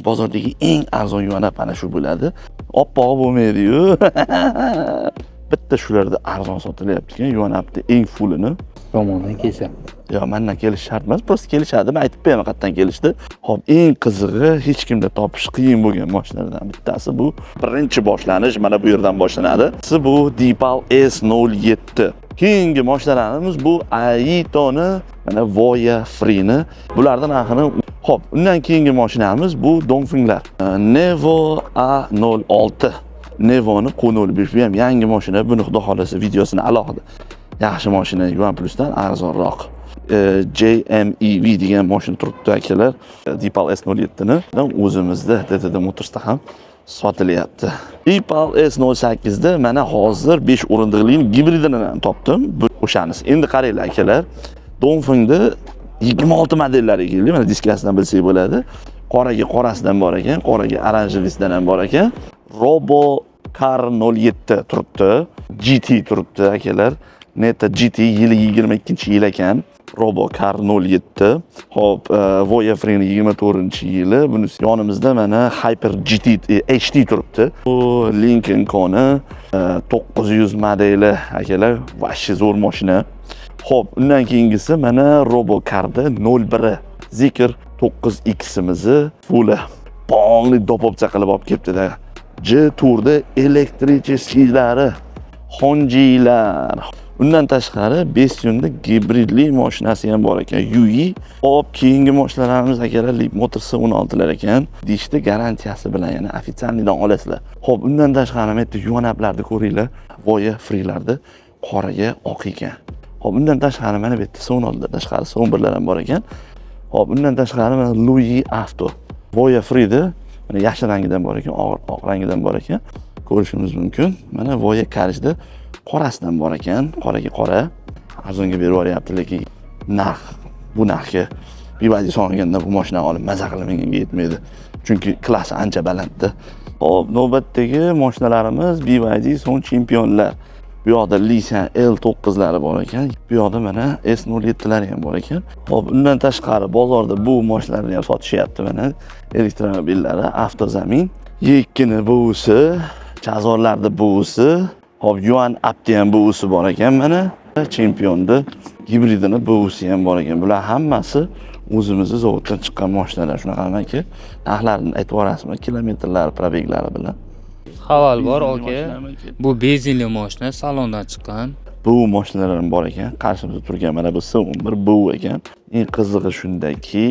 bozordagi eng arzon yuvanap ana shu bo'ladi. Oppoq bo'lmaydi-yu. Bitta shularda arzon sotilyapti ekan, yuvanapti eng fullini. Romondan kelsa. Yo, mendan kelish shart emas, prosta kelishadi. Men aytib beraman qayerdan kelishdi. Xo'p, eng qizig'i hech kimda topish qiyin bo'lgan mashinalardan bittasi bu. Birinchi boshlanish mana bu yerdan boshlanadi. Bu Deepal S07. Keyingi mashinalarimiz bu Aitoni, mana Voya Freeni. Bulardan narxini xo'p, undan keyingi mashinamiz bu Dongfenglar. Nevo A06. Nevoni Q05 bu ham yangi mashina. Buni xudo xolasa videosini alohida. Yaxshi mashina OnePlus'dan arzonroq. JMEV degan mashina turibdi akalar. Deepal S07ni o'zimizda DTD Motors'da ham sotilyapti. Deepal S08da mana hozir 5 o'rindiqli gibridini topdim. Bu o'shanisi. Endi qaranglar akalar. Dongfengda 26 modellari keldi. Mana diskasidan bilsak bo'ladi. Qoraga qorasidan bor ekan, qoraga oranjevisidan ham bor ekan. Robo Car 07 turibdi. GT turibdi akalar. Neta GT yili 22-yil ekan. Robo Car 07. Hop, Voya Freeni 24-yili. Buni yonimizda mana Hyper GT HD turibdi. Bu Lincoln Koni 900 modeli akalar. Vashshi zo'r mashina. Hop, undan keyingisi mana Robo Carda 01 Zikr 9X'imizni full bongli dopopcha qilib olib kelibdi-da. J turda elektricheskilari, Honjilar. Undan tashqari 5 yonda gibridli mashinasi ham bor ekan. UI. Hop, keyingi mashinalarimiz akalar Leap Motors 16lar ekan. Dishda garantiyasi bilan, ya'ni ofitsialnidan olasizlar. Hop, undan tashqari men bitta yuvanaplarni ko'ringlar. Voya Free'larda qoraga oq ekan. Hop, undan tashqari mana bu yerda 16lar tashqari 11lar ham bor ekan. Hop, undan tashqari mana Louis Auto. Voya Free'da mana yashil rangidan bor ekan, oq rangidan bor ekan. Ko'rishingiz mumkin. Mana Voya Car'da qorasidan bor ekan, qoraga qora. Arzonga berib yuboryapti, lekin narx bu narxga BYD sog'inganda bu mashina olib maza qilib menga yetmaydi. Chunki klassi ancha balandda. Hop, navbatdagi mashinalarimiz BYD son chempionlar. Bu yoqda Lisan L9'lari bor ekan. Bu yoqda mana S07'lari ham bor ekan. Hop, undan tashqari bozorda bu mashinalarni ham sotishyapti mana. Elektromobillari, avtozamin, yekkini buvisi, chazorlarda buvisi, hop, Yuan Apti ham buvisi bor ekan mana. Chempionni gibridini buvisi ham bor ekan. Bular hammasi o'zimizning zavoddan chiqqan mashinalar. Shunaqamaki, narxlarini aytib yuborasizmi? Kilometrlar, probeglari bilan. Xaval bor aka. Bu benzinli mashina salondan chiqqan. Bu mashinalar ham bor ekan. Qarshimizda turgan mana bu S11 bu ekan. Eng qizig'i shundaki,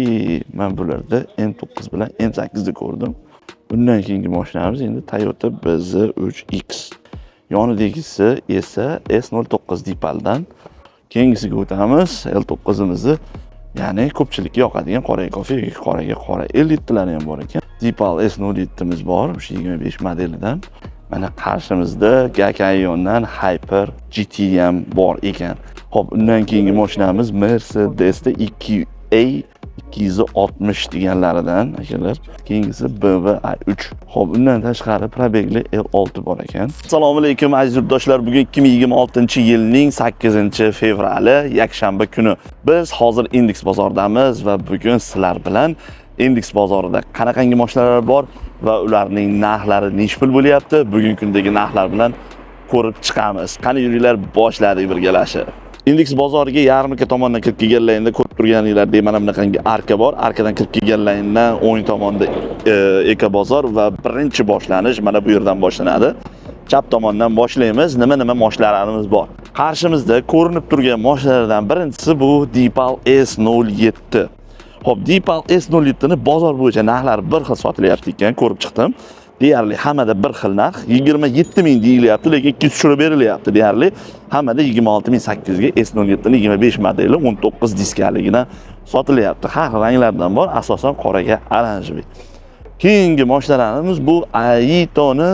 men bularda M9 bilan M8 ni ko'rdim. Bundan keyingi mashinamiz endi Toyota BZ3X. Yonidagisi esa S09 Deepaldan. Keyingisiga o'tamiz. L9'imizni, ya'ni ko'pchilikka yoqadigan qoraga kofe, qoraga qora elitlar ham bor ekan. Deepal S07'miz bor, o'sha 25 modelidan. Mana qarshimizda Gakayondan Hyper GT ham bor ekan. Hop, undan keyingi mashinamiz Mercedes'da 2A 260 deganlaridan akalar. Keyingisi BMW i3. Hop, undan tashqari probegli L6 bor ekan. Assalomu alaykum aziz yurtdoshlar. Bugun 2026-yilning 8-fevrali, yakshanba kuni. Biz hozir Index bozoridamiz va bugun sizlar bilan Index bozorida qanaqangi mashinalar bor va ularning narxlari nech pul bo'lyapti? Bugungi kundagi narxlar bilan ko'rib chiqamiz. Qani yuringlar, boshladik birgalashib. Index bozoriga yarmarka tomondan kirib kelgan laynda ko'rib turganinglardek mana bunaqangi arka bor. Arkadan kirib kelgan layndan o'ng tomonda Eka bozor va birinchi boshlanish mana bu yerdan boshlanadi. Chap tomondan boshlaymiz. Nima mashinalarimiz bor? Qarshimizda ko'rinib turgan mashinalardan birinchisi bu Deepal S07. Hop, Deepal S07ni bozor bo'yicha narxlari bir xil sotilyapti ekan, ko'rib chiqdim. Deyarli hammada bir xil narx 27 ming deyilyapti, lekin 2 tushirib berilyapti. Deyarli hammada 26.800 ga S07 ni 25 modeli 19 diskaligina sotilyapti. Har xil ranglardan bor, asosan qoraga oranjeviy. Keyingi mashinalarimiz bu Aitoni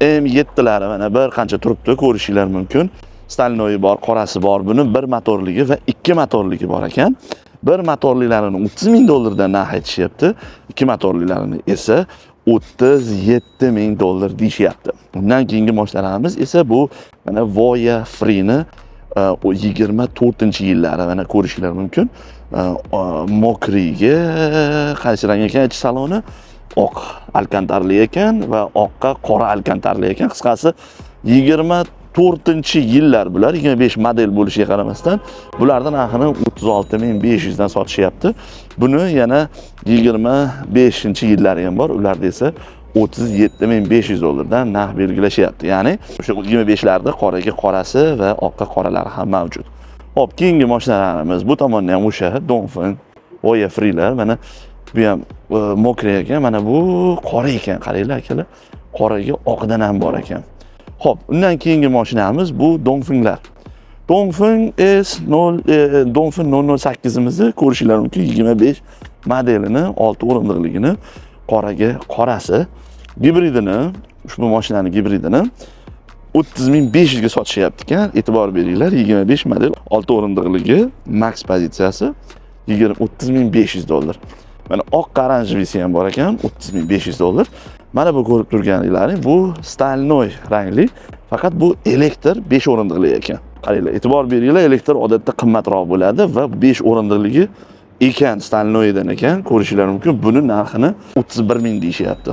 M7lari mana bir qancha turibdi, ko'rishingiz mumkin. Stalnoyi bor, qorasi bor. Buni 1 motorligi va 2 motorligi bor ekan. 1 motorlilarini 30 ming dollardan narx aytishyapti. 2 motorlilarini esa 37 ming dollar deyishyapti. Undan keyingi mashinalarimiz esa bu mana Voya Freeni 24-yillari mana ko'rishingiz mumkin. Mokriga qaysi rang ekan ichi saloni? oq alkantarli ekan va oqqa qora alkantarli ekan. Qisqasi 24-yillar bular, 25 model bo'lishiga qaramasdan bularning narxini 36.500 dan sotishyapti. Buni yana 25-yillari ham bor, ularda esa 37.500 dollardan narx belgilashyapti. Ya'ni o'sha 25larda qoraga qorasi va oqqa qoralari ham mavjud. Hop, keyingi mashinalarimiz bu tomonda ham o'sha Dongfeng Voya Free'lar. Mana bu ham mokri ekan, mana bu qora ekan. Qaranglar akalar, qoraga oqdan ham bor ekan. Hop, undan keyingi mashinamiz bu Dongfenglar. Dongfeng Dongfeng 008imizni ko'rishinglar mumkin. 25 modelini, 6 o'rindiqligini, qoraga qorasi, gibridini, ushbu mashinaning gibridini 30.500 ga sotishyapti ekan. E'tibor beringlar, 25 model, 6 o'rindiqligi, max pozitsiyasi 30.500 dollar. Mana oq oranjevisi ham bor ekan, 30.500 dollar. Mana bu ko'rib turganingiz bu Stalnoy rangli, faqat bu elektr 5 o'rindiqli ekan. Qaranglar, e'tibor beringlar, elektr odatda qimmatroq bo'ladi va 5 o'rindiqligi ekan, Stalnoydan ekan, ko'rishinglar mumkin. Buni narxini 31.000 deyishyapti.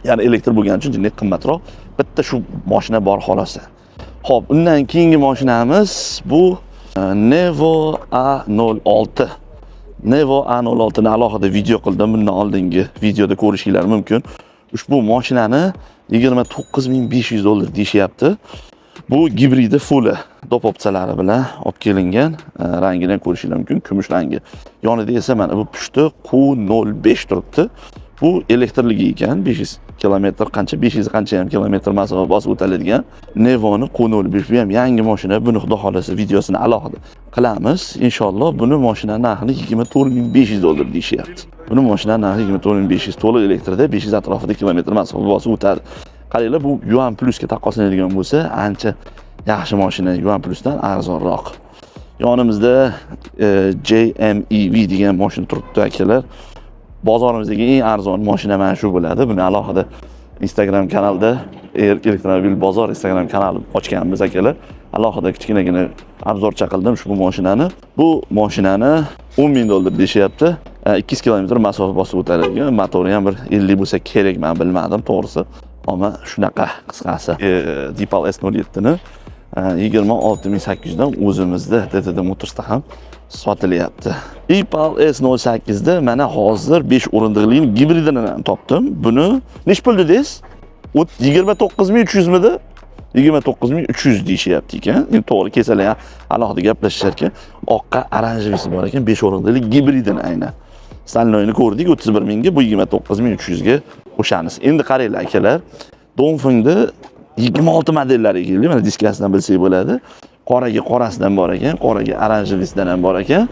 Ya'ni elektr bo'lgani uchun jindak qimmatroq. Bitta shu mashina bor xolos. Xo'p, undan keyingi mashinamiz bu Nevo A06. Nevo A06 ni alohida video qildim. Bundan oldingi videoda ko'rishinglar mumkin. Ushbu mashinani 29.500 dollar deyishyapti. Bu gibridi full dop opsiyalari bilan olib kelingan. Rangini ko'rishinglar mumkin, kumush rangi. Yonida esa mana bu pushti Q05 turibdi. Bu elektrligi ekan, 500 kilometr qancha, 500 qancha ham kilometr masofa bosib o'tadigan Nevoni Q05. Bu ham yangi mashina. Buni xudo xolasa videosini alohida qilamiz. Inshaalloh buni mashinaning narxini 24.500 dollar deyishyapti. Buni mashinaning narxi 24.500, to'liq elektrda 500 atrofida kilometr masofa bosib o'tadi. Qaranglar, bu Yuan Plusga taqqoslanadigan bo'lsa, ancha yaxshi mashina, Yuan Plusdan arzonroq. Yonimizda JMEV degan mashina turibdi akalar. Bozorimizdagi eng arzon mashina mana shu bo'ladi. Buni alohida Instagram kanalda Elektromobil bozor Instagram kanali ochganmiz akalar. Alohida kichkinagina obzorcha qildim ushbu mashinani. Bu mashinani 10.000 dollar deyishyapti. 200 kilometr masofa bosib o'tadigan, motori ham bir 50 bo'lsa kerak, men bilmadim to'g'risi. Ammo shunaqa qisqasi. Deepal S07 ni 26.800 dan o'zimizda DTD Motors'da ham sotilyapti. Deepal S08 da mana hozir 5 o'rindiqli gibridini topdim. Buni nech pul dedingiz? 29.300 midi? 29.300 deyishyapti ekan. Endi to'g'ri kelsalar alohida gaplashishar ekan. Oqqa oranjevisi bor ekan, 5 o'rindiqli gibridini aynan. Stalnoyni ko'rdik 31.000 ga, bu 29.300 ga o'shanisi. Endi qaranglar akalar, Dongfengda 26 modellari keldi. Mana diskasidan bilsak bo'ladi. Qoraga qorasidan bor ekan, qoraga oranjevisidan ham bor ekan.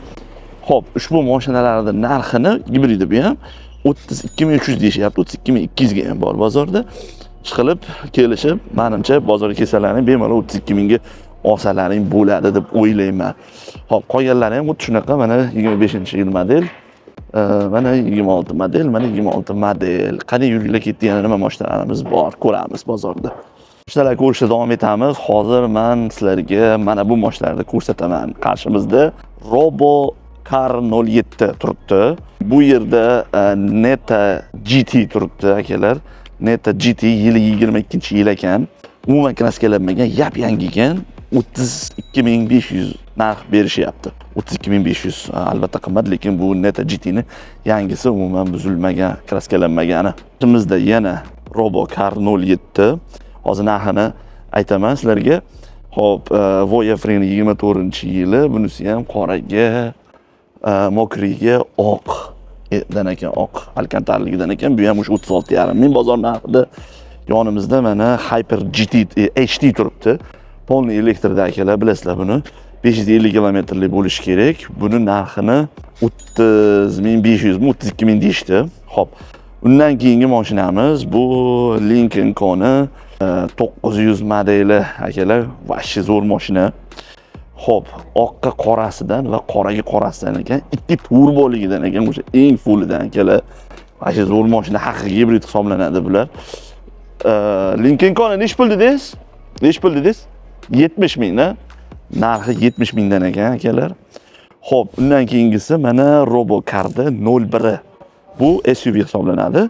Xo'p, ushbu mashinalarning narxini gibridi bu ham 32.300 deyishyapti, 32.200 ga ham bor bozorda. Chiqilib, kelishib, menimcha bozorga kelsalaring bemalol 32.000 ga olsalaring bo'ladi deb o'ylayman. Xo'p, qolganlari ham xuddi shunaqa, mana 25-yil model. Mana 26 model, mana 26 model. Qani yurgilar ketdi, yana nima mashinalarimiz bor, ko'ramiz bozorda. Mashinalar ko'rishda davom etamiz. Hozir men sizlarga mana bu mashinalarni ko'rsataman. Qarshimizda Robo Car 07 turibdi. Bu yerda Neta GT turibdi akalar. Neta GT yili 22-yil ekan. Umuman kraskalanmagan, yap-yangi ekan. 32.500 narx berishyapti. 32.500 albatta qimmat, lekin bu Neta GT'ni yangisi, umuman buzilmagan, kraskalanmagani. Bizda yana Robo Car 07. Hozir narxini aytaman sizlarga. Xo'p, Voya Free'ning 24-yili, bunisi ham qoraga, mokriga oq dan ekan, oq alkantarligidan ekan. Bu ham 36.500 bozor narxida. Yonimizda mana Hyper GT HD turibdi. Polniy elektrda akalar, bilasizlar buni. 550 kilometrlik bo'lishi kerak. Buni narxini 30.500 mi, 32.000 deyishdi. Xo'p, undan keyingi mashinamiz bu Lincoln Koni 900 modeli akalar, vashchi zo'r mashina. Xo'p, oqqa qorasidan va qoraga qorasidan ekan, ikki turboligidan ekan, o'sha eng fullidan akalar. Vashchi zo'r mashina, haqiqiy gibrid hisoblanadi bular. Lincoln Koni nech pul dedingiz? Nech pul dedingiz? 70.000 na. Narxi 70.000 dan ekan akalar. Xo'p, undan keyingisi mana Robo Car'da 01. Bu SUV hisoblanadi.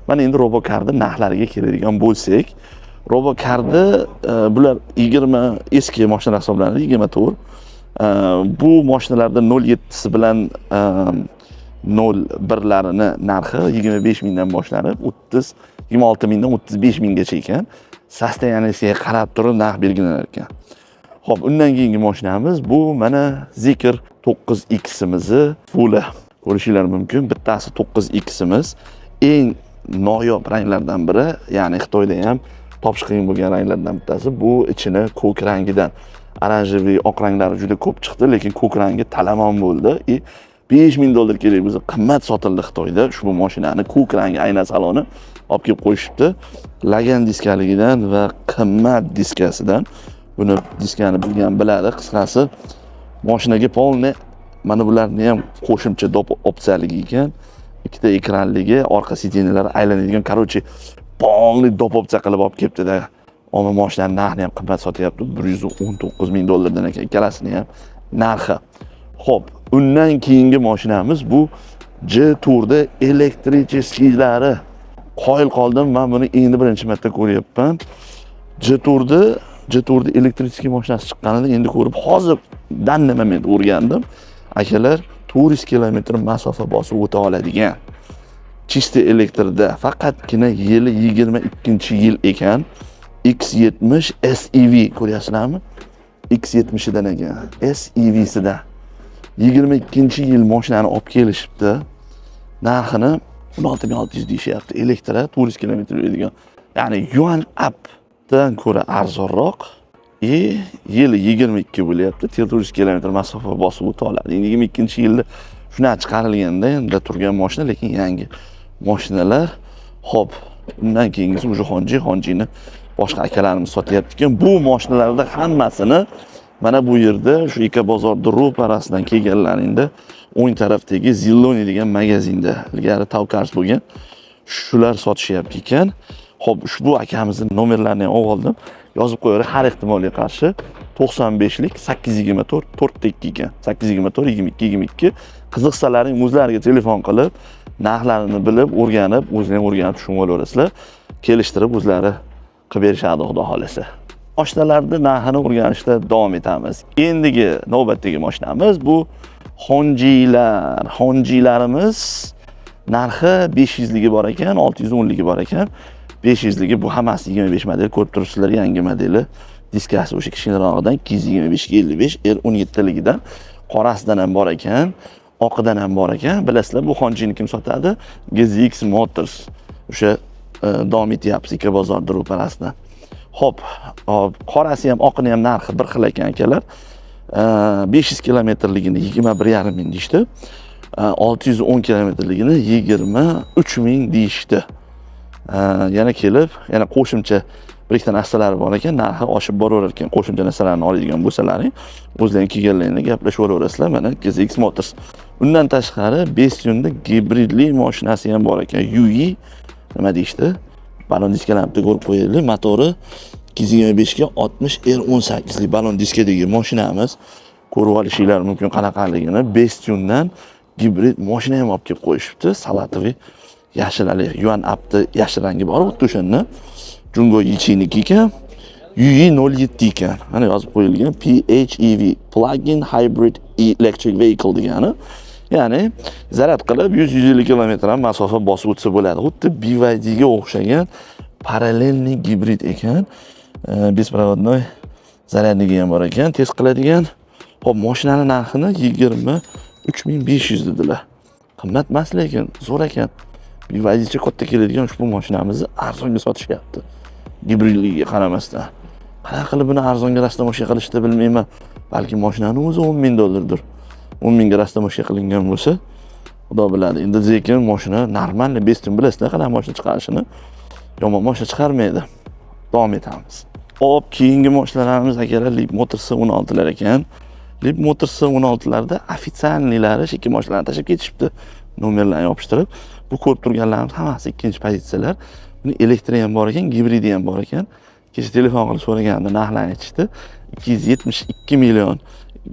Mana endi robokarni narxlariga keladigan bo'lsak, robokarni bular 20 eski mashinalar hisoblanadi, 24. Bu mashinalarda 07 bilan 01larini narxi 25 mingdan boshlanib 26 mingdan 35 minggacha ekan. Sostoyaniyasiga qarab turib narx belgilanar ekan. Xo'p, undan keyingi mashinamiz bu mana Zikr 9X'imizni full ko'rishingiz mumkin. Bittasi 9X'imiz eng noyob ranglardan biri, ya'ni Xitoyda ham topish qiyin bo'lgan ranglardan bittasi. Bu ichini ko'k rangidan, oranjiviy, oq ranglari juda ko'p chiqdi, lekin ko'k rangi talamon bo'ldi. $5000 kerak bo'lsa qimmat sotildi Xitoyda ushbu mashinani ko'k rangi ayna saloni olib kelib qo'yishibdi. Lagan diskaligidan va qimmat diskasidan. Buni diskani bilgan biladi. Qisqasi mashinaga polni mana bularni ham qo'shimcha dop opsiyaligi ekan. Ikkita ekranligi, orqa sideniyalar aylanadigan, короче, polni dop opsiya qilib olib kelibdi-da. Ammo mashinaning narxini ham qimmat sotyapti. $119,000 ekan ikkalasini ham narxi. Xo'p, undan keyingi mashinamiz bu J-Tourda elektricheskiylari. Qoyil qoldim, men buni endi birinchi marta ko'ryapman. J-Tourda elektricheskiy mashinasi chiqqanini endi ko'rib, hozir danni moment o'rgandim. Akalar 400 kilometr masofa bosib o'ta oladigan. Chista elektrda faqatgina yili 22-yil ekan. X70 SEV ko'ryapsizlarmi? X70dan ekan. SEVsida 22-yil mashinani olib kelishibdi. Narxini 16600 deyishyapti. Elektr 400 km yuradigan. Ya'ni Yuan Up-dan ko'ra arzonroq. Yili 22 bo'lyapti. 400 km masofa bosib o'ta oladi. 22-yilda shunday chiqarilganda endi turgan mashina, lekin yangi mashinalar. Xo'p, undan keyingisi уже Honjini boshqa akalarimiz sotyapti ekan. Bu mashinalarda hammasini mana bu yerda shu Ekobozor ro'parasidan kelganlaringda o'ng tarafdagi Ziloni degan magazinda ilgari Tavkars bo'lgan. Shular sotishyapti ekan. Xo'p, ushbu akamizning nomerlarini ham oldim. Yozib qo'yaylik, har ehtimolga qarshi 95lik 824 4 ekan. 824 22. Qiziqsalaring o'zlariga telefon qilib, narxlarini bilib, o'rganib, o'zlaring o'rganib tushunib olasizlar. Kelishtirib o'zlari qilib berishadi, xudo xolasa. Mashinalarning narxini o'rganishda davom etamiz. Endigi navbatdagi mashinamiz bu Honjilar. Honjilarimiz narxi 500ligi bor ekan, 610ligi bor ekan. 500ligi bu hammasi 25 model, ko'rib turibsizlar, yangi modeli. Diskasi o'sha kichkinarog'idan 225 R17ligidan, qorasidan ham bor ekan, oqidan ham bor ekan. Bilasizlar, bu Honjini kim sotadi? GZX Motors. O'sha davom etyapti Ekobozor ro'parasidan. Xo'p, qorasi ham, oqini ham narxi bir xil ekan akalar. 500 kilometrligini 21,5 ming deyishdi. 610 kilometrligini 23 ming deyishdi. Yana kelib, yana qo'shimcha bir ikkita narsalari bor ekan, narxi oshib boraverar ekan. Qo'shimcha narsalarni oladigan bo'lsalaring, o'zlaring kelganlaringda gaplashib olaverasizlar. Mana GZX Motors. Undan tashqari Bestionda gibridli mashinasi ham bor ekan. UI nima deyishdi? Balon diskalarni ko'rib qo'yaylik. Motori 225 ga 60 R18 lik balon diskadagi mashinamiz. Ko'rib olishinglar mumkin qanaqaligini. Bestiondan gibrid mashina ham olib kelib qo'yishibdi. Salatoviy yashilali Yuan Up'da yashil rangi bor, xuddi o'shanda. Jungo Yichiniki ekan. UI 07 ekan. Mana yozib qo'yilgan PHEV, Plug-in Hybrid Electric Vehicle degani. Ya'ni zaryad qilib 100-150 km masofa bosib o'tsa bo'ladi. Xuddi BYD ga o'xshagan parallelniy gibrid ekan. Besprovodnoy zaryadniki ham bor ekan, tez qiladigan. Xo'p, mashinaning narxini 23500 dedilar. Qimmat emas, lekin zo'r ekan. BYDcha katta keladigan ushbu mashinamizni arzonga sotishyapti. Gibridligiga qaramasdan. Qanaqa qilib buni arzonga rastamoshka qilishni bilmayman. Balki mashinaning o'zi $10,000dir. 10 mingga rastamoshka qilingan bo'lsa, xudo biladi. Endi lekin mashina normal, Bestion bilasizlar, qanaqa mashina chiqarishini. Yomon mashina chiqarmaydi. Davom etamiz. Hop, keyingi mashinalarimiz akalar Leap Motors 16lar ekan. Leap Motors 16larda ofitsiallilari ikki mashinalarni tashib ketishibdi. Nomerlarni yopishtirib. Bu ko'rib turganlarimiz hammasi ikkinchi pozitsiyalar. Buni elektri ham bor ekan, gibridi ham bor ekan. Kecha telefon qilib so'raganda narxlarni aytishdi. 272 million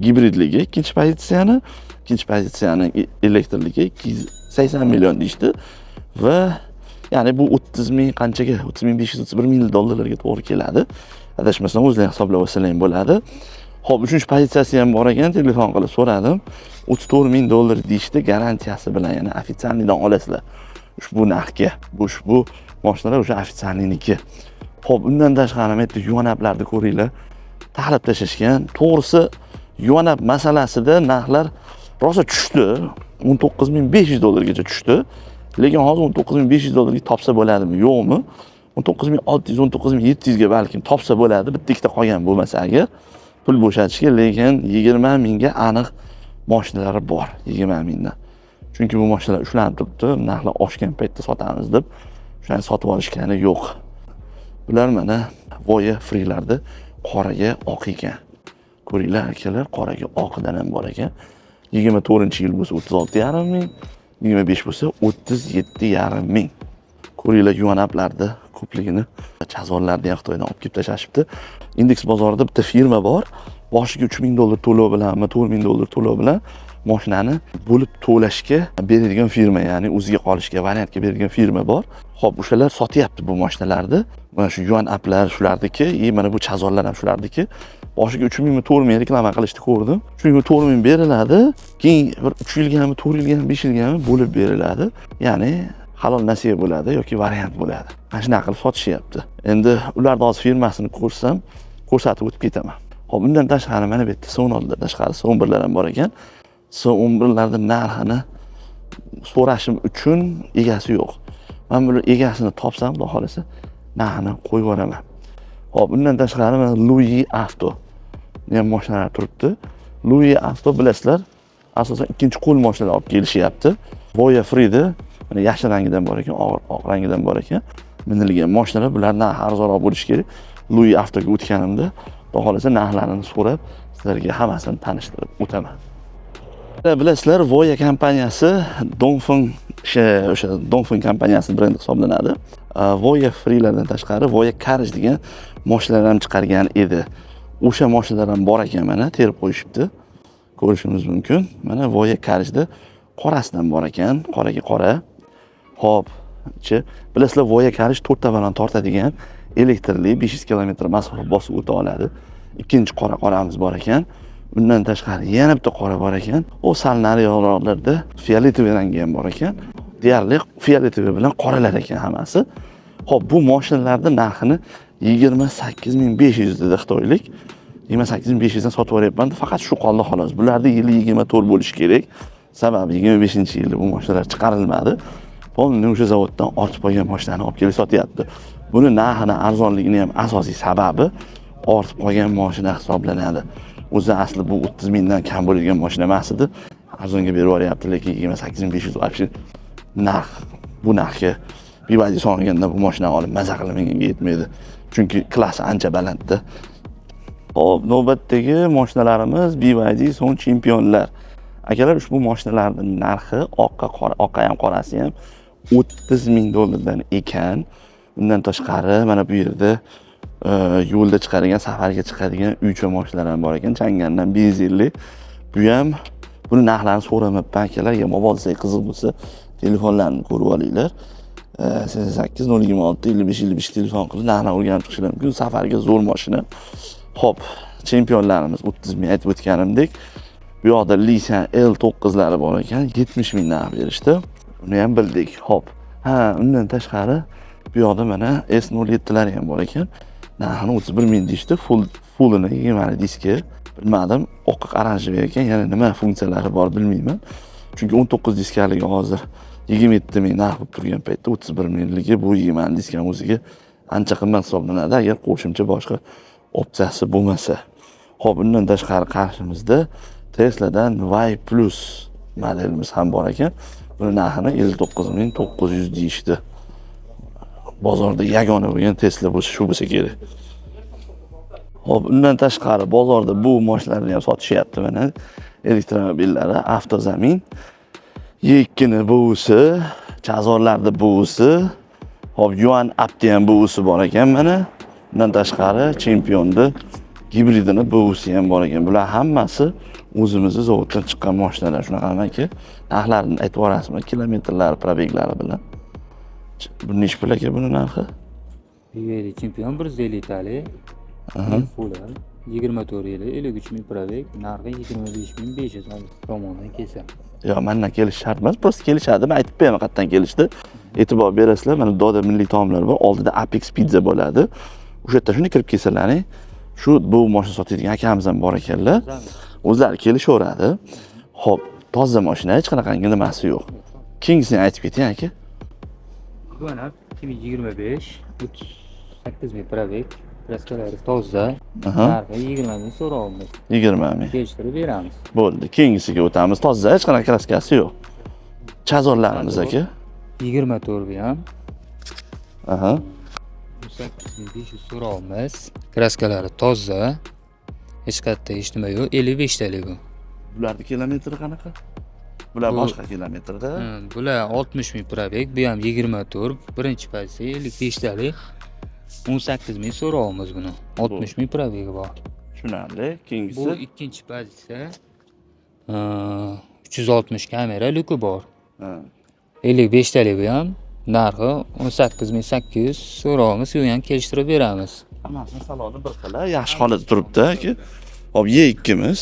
gibridligi ikkinchi pozitsiyaning elektrligi 280 million deyishdi va Ya'ni bu 30 ming qanchaga? 30 ming 500 31 ming dollarlarga to'g'ri keladi. Adashmasam o'zinglar hisoblab olsanglar ham bo'ladi. Xo'p, 3-pozitsiyasi ham bor ekan, telefon qilib so'radim. 34 ming dollar deyishdi, garantiyasi bilan, ya'ni ofitsialnidan olasizlar. Ushbu narxga. Bu ushbu mashinalar o'sha ofitsialniki. Xo'p, undan tashqari men aytdim, yuvanaplarni ko'ringlar. Tahlib tashashgan. To'g'risi, yuvanap masalasida narxlar rosa tushdi. 19500 dollargacha tushdi. Lekin hozir 19500 dollarga topsa bo'ladimi, yo'qmi? 19600, 19700 ga balkim topsa bo'ladi, bitta ikkita qolgan bo'lmasa agar pul bo'shatishga, lekin 20 mingga aniq mashinalari bor, 20 mingdan. Chunki bu mashinalar ushlanib turibdi, narxlar oshgan paytda sotamiz deb, shuni sotib olishgani yo'q. Bular mana Voya Free'larda qoraga oq ekan. Ko'ringlar akalar, qoraga oqidan ham bor ekan. 24-yil bo'lsa 36,5 ming, 25 bo'lsa 37,5 ming. Ko'ringlar yuvanaplarni ko'pligini, chazonlarni ham Xitoydan olib kelib tashashibdi. Indeks bozorida bitta firma bor. Boshiga 3 ming dollar to'lov bilanmi, 4 ming dollar to'lov bilan mashinani bo'lib to'lashga beradigan firma, ya'ni o'ziga qolishga, variantga beradigan firma bor. Xo'p, o'shalar sotyapti bu mashinalarni. Mana shu yuan applar shulardiki, mana bu chazonlar ham shulardiki. Boshiga 3 ming 4 ming reklama qilishni ko'rdim. Shuning 4 ming beriladi, keyin bir 3 yilgami, 4 yilgami, 5 yilgami bo'lib beriladi. Ya'ni halol nasiya bo'ladi yoki variant bo'ladi. Mana shunaqa qilib sotishyapti. Endi ularning hozir firmasini ko'rsam, ko'rsatib o'tib ketaman. Xo'p, undan tashqari mana bu yerda S16 tashqari S11lar ham bor ekan. S11larning narxini so'rashim uchun egasi yo'q. Men buni egasini topsam, xudo xolasa, narxini qo'yib yuboraman. Xo'p, undan tashqari mana Louis Auto ham mashinalar turibdi. Louis Auto bilasizlar, asosan ikkinchi qo'l mashinalar olib kelishyapti. Voya Free'da mana yashil rangidan bor ekan, oq rangidan bor ekan. Minilgan mashinalar, bulardan arzonroq bo'lishi kerak. Louis Autoga o'tganimda, xudo xolasa narxlarini so'rab, sizlarga hammasini tanishtirib o'taman. Bilasizlar, Voya kompaniyasi Dongfeng, o'sha Dongfeng kompaniyasi brendi hisoblanadi. Voya Free'lardan tashqari Voya Carriage degan mashinalar ham chiqargan edi. O'sha mashinalar ham bor ekan, mana terib qo'yishibdi. Ko'rishingiz mumkin. Mana Voya Carriage'da qorasidan bor ekan, qoraga qora. Xo'p, bilasizlar, Voya Carriage 4 ta baland tortadigan elektrli 500 km masofa bosib o'ta oladi. Ikkinchi qoramiz bor ekan. Undan tashqari yana bitta qora bor ekan. O sal naryoqlarda fioletoviy rangi ham bor ekan. Deyarli fioletoviy bilan qoralar ekan hammasi. Xo'p, bu mashinalarning narxini 28500 dedi xitoylik. 28500 dan sotib oryapman. Faqat shu qoldi xolos. Bularda yili 24 bo'lishi kerak. Sababi 25-yilda bu mashinalar chiqarilmadi. Polni o'sha zavoddan ortib qolgan mashinani olib kelib sotyapti. Buni narxini arzonligini ham asosiy sababi ortib qolgan mashina hisoblanadi. O'zi asli bu 30 mingdan kam bo'ladigan mashina emas edi. Arzonga berib yuboryapti, lekin 28500 вообще narx. Bu narxga BYD sog'inganda bu mashinani olib maza qilmaganga yetmaydi. Chunki klassi ancha balandda. Hop, navbatdagi mashinalarimiz BYD son chempionlar. Akalar, ushbu mashinalarning narxi oqqa ham qorasi ham 30 ming dollardan ekan. Undan tashqari mana bu yerda yo'lda chiqadigan, safarga chiqadigan uycha mashinalar ham bor ekan, Chang'andan benzinli. Bu ham buni narxlarini so'ramabman akalar. Agar mobilsiz qiziq bo'lsa, telefonlarni ko'rib olinglar. 88 026 55 55 telefon qilib narxni o'rganib chiqishlar mumkin. Safarga zo'r mashina. Hop, chempionlarimiz 30 ming aytib o'tganimdek. Bu yoqda Lisan L9'lari bor ekan, 70 ming narx berishdi. Uni ham bildik. Hop. Undan tashqari bu yoqda mana S07'lari ham bor ekan. Narxini 31 ming deyishdi. Fullini 20 diski. Bilmadim, oq oranjiy ekan, yana nima funksiyalari bor bilmayman. Chunki 19 diskaligi hozir 27 ming narx bo'lib turgan paytda 31 mingligi bu 20 diskam o'ziga ancha qimmat hisoblanadi, agar qo'shimcha boshqa opsiyasi bo'lmasa. Xo'p, undan tashqari qarshimizda Tesla'dan Y Plus modelimiz ham bor ekan. Buni narxini 59900 deyishdi. Bozorda yagona bo'lgan Tesla bo'lsa shu bo'lsa kerak. Xo'p, undan tashqari bozorda bu mashinalarni ham sotishyapti mana. Elektromobillari, Avtozamin, Yekkini buvisi, Chazorlarda buvisi, hop, Yuan Apti ham buvisi bor ekan mana. Undan tashqari Champion'da gibridini buvisi ham bor ekan. Bular hammasi o'zimizning zavoddan chiqqan mashinalar. Shunaqamaki, narxlarini aytib yuborasizmi, kilometrlar, probeglari bilan. Bu nechi pul aka buni narxi? Yili chempion 150 tali. Fuller 24 yili 53 ming probek, narxi 25.500 tomonidan kelsa. Yo'q, mendan kelish shart emas, prosta kelishadi. Men aytib beraman qayerdan kelishdi. E'tibor berasizlar, mana Doda milliy taomlar bor, oldida Apex Pizza bo'ladi. O'sha yerda shuni kirib kelsalaring, shu bu mashina sotadigan akamiz ham bor ekanlar. O'zlari kelishaveradi. Xo'p, toza mashina, hech qanaqangi nimasi yo'q. Keyingisini aytib keting aka. Bu ana 2025 38 ming probek, kraskalari toza. Narxi 20 ming so'rayapmiz. 20 ming. Kelishtirib beramiz. Bo'ldi, keyingisiga o'tamiz. Toza, hech qanaqa kraskasi yo'q. Chazorlarimiz aka. 24 bu ham. 8500 so'rayapmiz. Kraskalari toza. Hech qayerda hech nima yo'q. 55 talik bu. Bularning kilometri qanaqa? Bular boshqa kilometrda. Bular 60 ming probek, bu ham 24, birinchi pozitsiya 55 talik. 18 ming so'rayapmiz buni. 60 ming probegi bor. Tushunarli. Keyingisi. Bu ikkinchi pozitsiya. 360 kamera luki bor. 55 talik bu ham. Narxi 18.800 so'rayapmiz, u ham kelishtirib beramiz. Hammasini saloni bir xil, yaxshi holatda turibdi aka. Hop, Y2miz.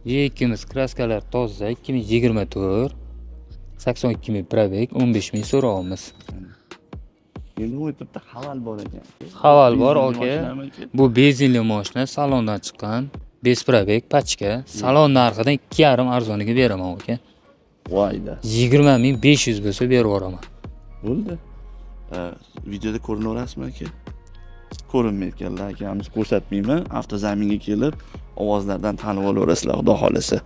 Y2miz kraskalar toza 2024. 82 ming probek, 15 ming so'rayapmiz. Endi u yerda haval bor ekan. Haval bor aka. Bu benzinli mashina, salondan chiqqan. 5 probek, pachka. Salon narxidan 2,5 arzoniga beraman aka. Voyda. 20.500 bo'lsa berib yuboraman. Bo'ldi. Videoda ko'rinaverasizmi aka? Ko'rinmayotganlar akamiz ko'rsatmayman. Avtozaminga kelib, ovozlardan tanib olaverasizlar, xudo xolasa.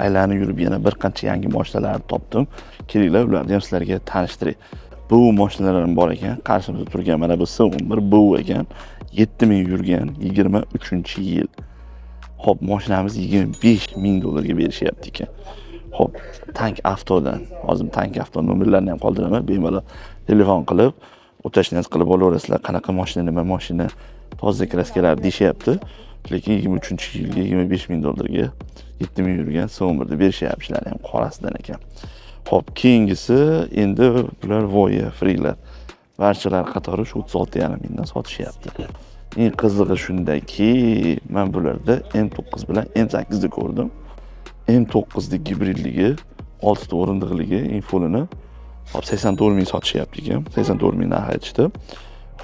Aylanib yurib yana bir qancha yangi mashinalarni topdim. Kelinglar, ularni ham sizlarga tanishtiray. Bu mashinalar ham bor ekan. Qarshimizda turgan mana bu S11 bu ekan. 7000 yurgan, 23-yil. Hop, mashinamiz 25 ming dollarga berishyapti ekan. Hop, Tank Avtodan. Hozir Tank Avto nomerlarini ham qoldiraman. Bemalol telefon qilib, o'tashni qilib olasizlar. Qanaqa mashina, nima mashina, toza kraskalar deyapti. Lekin 23-yilga 25 ming dollarga 7000 yurgan S11 da berishyaptilar ham qorasidan ekan. Hop, keyingisi endi bular Voya Freelar. Barchalar qatori shu 36,5 mingdan sotishyapti. Eng qizig'i shundaki, men bularda M9 bilan M8 ni ko'rdim. M9 da gibridligi, 6 ta o'rindiqligi, infolini hop 84 ming sotishyapti ekan. 84 ming narx aytishdi.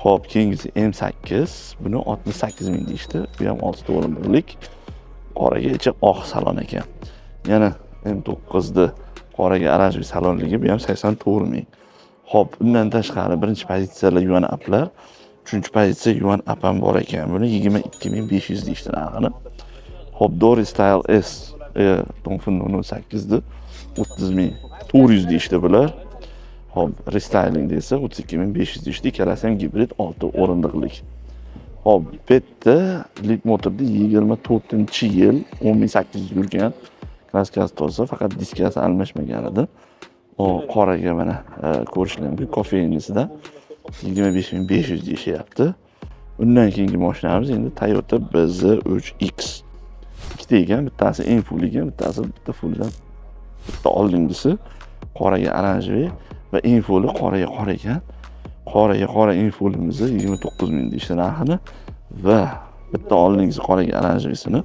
Hop, keyingisi M8, buni 68 ming deyishdi. Bu ham 6 ta o'rindiqlik. Qoraga ichi oq salon ekan. Yana M9 da qoraga oranjli salonligi, bu ham 84 ming. Hop, bundan tashqari birinchi pozitsiyalar Yuan Up'lar, uchinchi pozitsiya Yuan Up ham bor ekan. Buni 22.500 deyishdi narxini. Hop, Dory Style S Dongfeng 08 da 30.400 deyishdi bular. Hop, Restyling desa 32.500 deyishdi. Ikkalasi ham gibrid 6 o'rindiqlik. Hop, bu yerda Leitmotorda 24-yil 10.800 yurgan. Kraskasi toza, faqat diskasi almashmagan edi. O qoraga mana ko'rishlar mumkin. Kofeinisidan 25.500 deyishyapti. Undan keyingi mashinamiz endi Toyota BZ3X. Ikkita ekan, bittasi Enfull ekan, bittasi bitta fulldan. Bitta oldingisi qoraga oranjli va Enfulli qoraga qora ekan. Qoraga qora Enfullimizni 29 ming deyishdi narxini va bitta oldingisi qoraga oranjlisini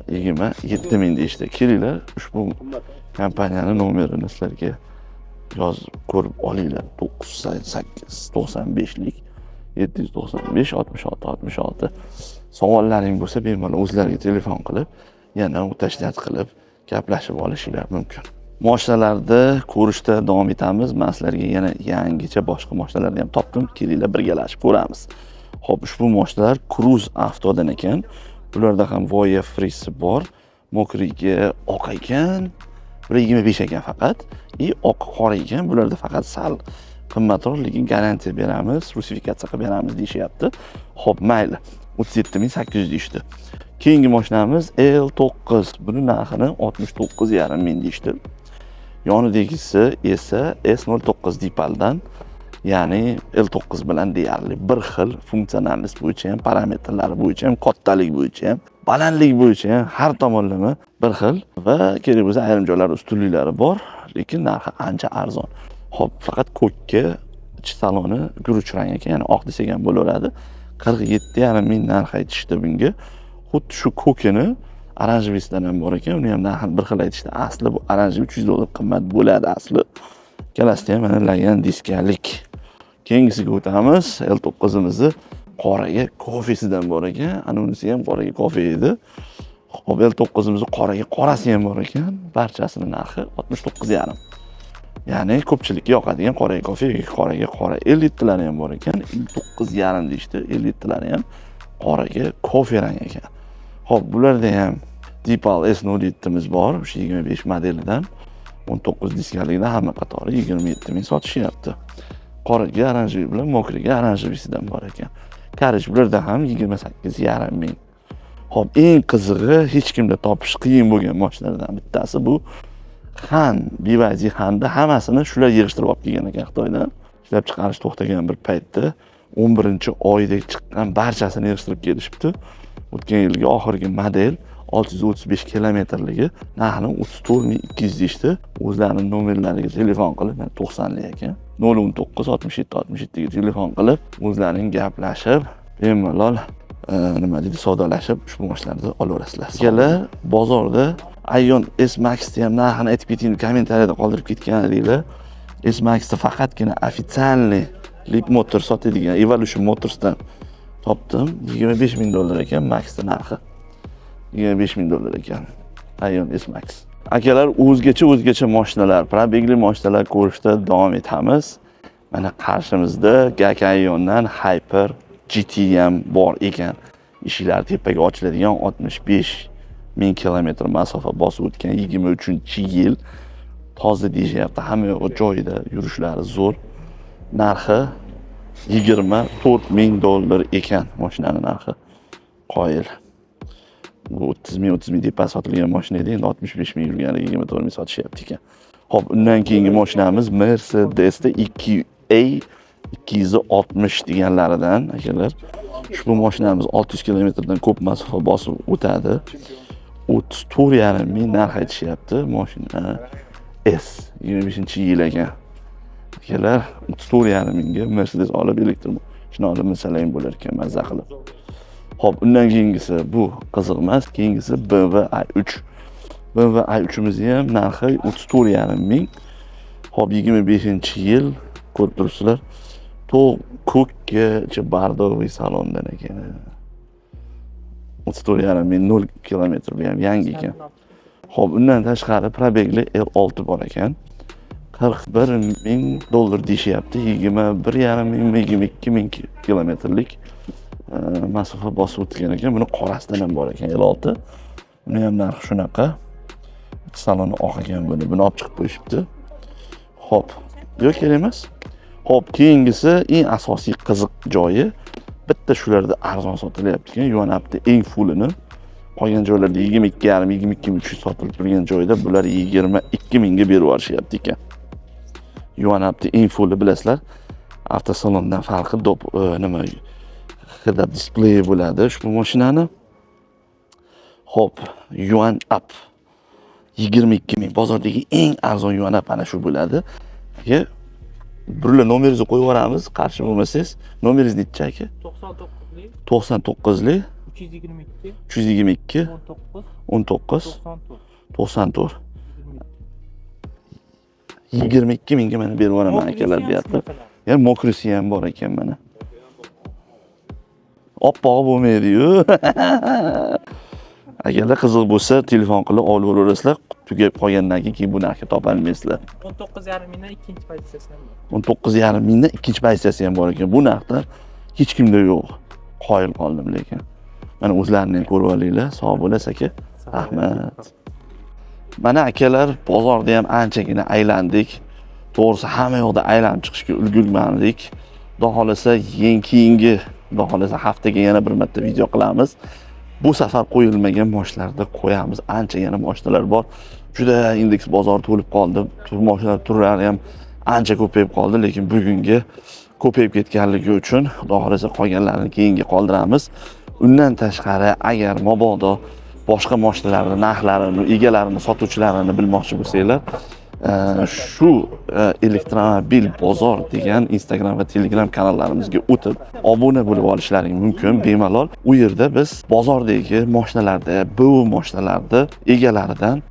27 ming deyishdi. Kelinglar, ushbu kompaniyaning nomerini sizlarga yozib ko'rib olinglar. 908 95lik 795 66 66. Savollaring bo'lsa bemalol o'zlariga telefon qilib, yana o'tashlat qilib gaplashib olishinglar mumkin. Mashinalarda ko'rishda davom etamiz. Men sizlarga yana yangicha boshqa mashinalarni ham topdim. Kelinglar birgalashib ko'ramiz. Xo'p, ushbu mashinalar Cruise Avtodan ekan. Bularda ham Voya Freesi bor. Mokrigi oq ekan. 125 ekan faqat. Oq qora ekan. Bularda faqat sal qimmatroq, lekin garantiya beramiz, rusifikatsiya qilib beramiz deyishyapti. Xo'p, mayli. 37.800 deyishdi. Keyingi mashinamiz L9. Buni narxini 69,5 ming deyishdi. Yonidagisi esa S09 Dipaldan, ya'ni L9 bilan deyarli bir xil funksionallik bo'yicha ham, parametrlari bo'yicha ham, kattalik bo'yicha ham, balandlik bo'yicha ham har tomonlama bir xil va kerak bo'lsa ayrim joylarda ustunliklari bor, lekin narxi ancha arzon. Hop, faqat ko'kka ich saloni guruch rang ekan, ya'ni oq desak ham bo'laveradi. 47,5 ming narx aytishdi bunga. Xuddi shu ko'kini oranjevisidan ham bor ekan, uni ham narxini bir xil aytishdi. Asli bu oranjevi $300 qimmat bo'ladi asli. Ikkalasida ham mana lagan diskalik. Keyingisiga o'tamiz. L9imizni qoraga kofesidan bor ekan. Anunisi ham qoraga kofe edi. Hop, L9imizni qoraga qorasi ham bor ekan. Barchasining narxi 69,5. Ya'ni ko'pchilikka yoqadigan qoraga kofe yoki qoraga qora. 50 talari ham bor ekan. 9,5 deyishdi. 50 talari ham qoraga kofe rang ekan. Hop, bularda ham Deepal S07imiz bor. O'sha 25 modelidan 19 diskaligida hamma qatori 27 ming sotishyapti. Qoraga oranjevi bilan mokriga oranjevisidan bor ekan. Karij bularda ham 28,5 ming. Hop, eng qizig'i hech kimda topish qiyin bo'lgan mashinalardan bittasi bu Han, BYD Han'da hammasini shular yig'ishtirib olib kelgan ekan Xitoydan. Ishlab chiqarish to'xtagan bir paytda 11-oyda chiqqan barchasini yig'ishtirib kelishibdi. O'tgan yilgi oxirgi model 635 kilometrligi narxini 34,200 deyishdi. O'zlarining nomerlariga telefon qilib, 90lik ekan. 019 67 67 ga telefon qilib, o'zlarining gaplashib, bemalol nima deydi, savdolashib ushbu mashinalarni olaverasizlar. Sizlar bozorda Ion S-Max'ni ham narxini aytib keting, kommentariyada qoldirib ketgan edinglar. S-Max'da faqatgina ofitsialniy Leapmotor sotadigan Evolution Motors'dan topdim. $25,000 ekan Max'ning narxi. $25,000 ekan. Ion S-Max. Akalar, o'zgacha mashinalar, probegli mashinalar ko'rishda davom etamiz. Mana qarshimizda Gaka Iondan Hyper GT ham bor ekan. Eshiklar tepaga ochiladigan 65 ming kilometr masofa bosib o'tgan 23-yil. Toza deyapti, hamma yo'q joyida, yurishlari zo'r. Narxi $24,000 ekan mashinaning narxi. Qoyil. Bu 30 ming deb sotilgan mashina edi, endi 65 ming yurganiga 24 ming sotishyapti ekan. Hop, undan keyingi mashinamiz Mercedes'da 2A 260 deganlaridan akalar. Ushbu mashinamiz 600 kilometrdan ko'p masofa bosib o'tadi. 34,5 ming narx aytishyapti. Mashina S 25-yil ekan. Akalar, 34,5 mingga Mercedes olib elektr mashina olib masalang bo'lar ekan mazza qilib. Hop, undan keyingisi bu qiziq emas, keyingisi BMW i3. BMW i3imiz ham narxi 34,5 ming. Hop, 25-yil ko'rib turibsizlar. Ko'kka bardoviy salondan ekan. 34,5 ming 0 kilometr bu ham yangi ekan. Hop, undan tashqari probegli L6 bor ekan. $41,000 deyishyapti. 21,5 ming 22 ming kilometrlik masofa bosib o'tgan ekan. Buni qorasidan ham bor ekan L6. Buni ham narxi shunaqa. Saloni oq ekan buni. Buni olib chiqib qo'yishibdi. Hop, yo'q kerak emas. Hop, keyingisi eng asosiy qiziq joyi bitta shularda arzon sotilyapti ekan. Yuanapda eng fullini. Qolgan joylarda 22,5-22,300 sotilib turgan joyda bular 22 mingga berib yuborishyapti ekan. Yuanapda eng fulli bilasizlar, avtosalondan farqi nima head-up display bo'ladi ushbu mashinani. Hop, Yuanap 22 ming bozordagi eng arzon Yuanap ana shu bo'ladi. Burla nomeringizni qo'yib yuboramiz, qarshi bo'lmasangiz. Nomeringiz necha aka? 99lik 99lik 322 322 19 94 22 mingga mana berib yuboraman akalar deyapti. Yana mokrisi ham bor ekan mana. Oppog'i bo'lmaydi-yu. Agarlar qiziq bo'lsa, telefon qilib olib o'raverasizlar. Tugab qolgandan keyin bu narxga topolmaysizlar. 19,5 mingdan ikkinchi pozitsiyasi ham bor. 19,5 mingdan ikkinchi pozitsiyasi ham bor ekan. Bu narxda hech kimda yo'q. Qoyil qoldim lekin. Mana o'zlarini ham ko'rib olinglar. Sog' bo'lasiz aka. Rahmat. Mana akalar, bozorda ham anchagina aylandik. To'g'risi hamma yoqda aylanib chiqishga ulgurmadik. Xudo xolasa keyingi, xudo xolasa haftaga yana bir marta video qilamiz. Bu safar qo'yilmagan mashinalarda qo'yamiz. Anchagina mashinalar bor. Juda indeks bozor to'lib qoldi. Mashinalar turlari ham ancha ko'payib qoldi, lekin bugungi ko'payib ketganligi uchun xudo xolasa qolganlarini keyinga qoldiramiz. Undan tashqari, agar mabodo boshqa mashinalarning narxlarini, egalarini, sotuvchilarini bilmoqchi bo'lsanglar, shu elektromobil bozor degan Instagram va Telegram kanallarimizga o'tib obuna bo'lib olishlaring mumkin bemalol. U yerda biz bozordagi mashinalarda, bu mashinalarda egalaridan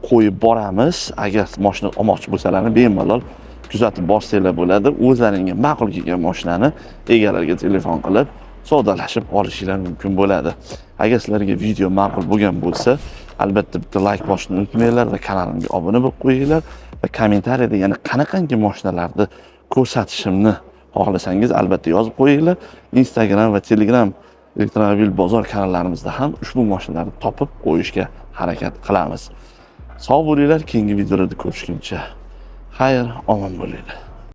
qo'yib boramiz. Agar mashina olmoqchi bo'lsalaring bemalol kuzatib borsanglar bo'ladi. O'zlaringga ma'qul kelgan mashinani egalariga telefon qilib savdolashib olishinglar mumkin bo'ladi. Agar sizlarga video ma'qul bo'lgan bo'lsa, albatta bitta like bosishni unutmanglar va kanalimga obuna bo'lib qo'yinglar va kommentariyada yana qanaqangi mashinalarni ko'rsatishimni xohlasangiz albatta yozib qo'yinglar. Instagram va Telegram elektromobil bozor kanallarimizda ham ushbu mashinalarni topib qo'yishga harakat qilamiz. Sog' bo'linglar, keyingi videolarda ko'rishguncha. Xayr, omon bo'linglar.